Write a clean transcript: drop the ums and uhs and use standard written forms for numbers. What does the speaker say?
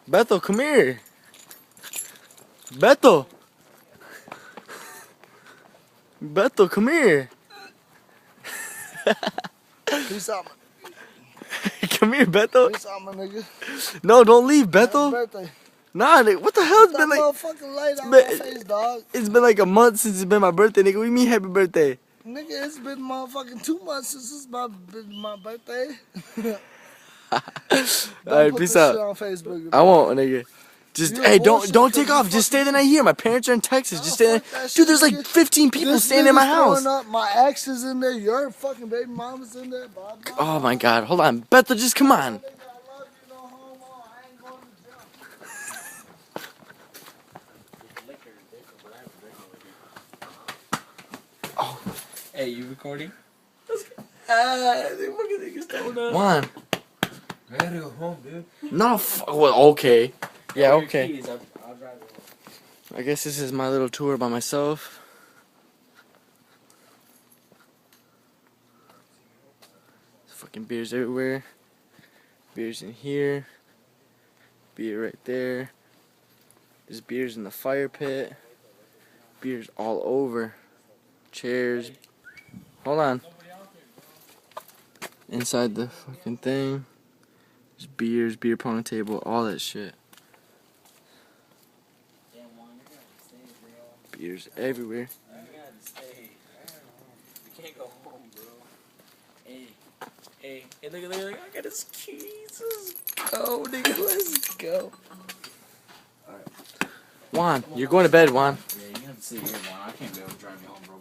Beto, come here. Beto. Beto, come here. Peace out, Come here, Beto. peace out, my nigga. No, don't leave, Happy Beto. birthday. Nah, nigga, what the hell? It's That been like motherfucking light on been- my face, dog. it's been like a month since it's been my birthday, nigga. What do you mean happy birthday? Nigga, it's been motherfucking 2 months since it's been my birthday. Don't Alright, put peace this out. shit on Facebook. I won't, nigga. Just You a hey, don't bullshit take cause off. you Just stay the fucking- night here. My parents are in Texas. Just Oh, stay there. fuck that shit, Dude, there's like nigga. 15 people This staying in my nigga's house. throwing Up, my ex is in there. Your fucking baby mama's in there. Blah, blah, Oh blah. my God, hold on, Beto, just come on. Nigga, I love you, no homo. I ain't going to jail. Hey, you recording? Juan. I gotta go home, dude. No, well, okay. Yeah, Your okay. keys, I'll drive you home. I guess this is my little tour by myself. Fucking beers everywhere. Beers in here. Beer right there. There's beers in the fire pit. Beers all over. Chairs. Hold on. Inside the fucking thing. There's beers, beer pong table, all that shit. Beers everywhere. You gotta stay. You can't go home, bro. Hey, look, I got his keys. Let's go, nigga, let's go. Juan, you're going to bed, Juan. Yeah, you have to sit here, man. I can't be able to drive you home, bro.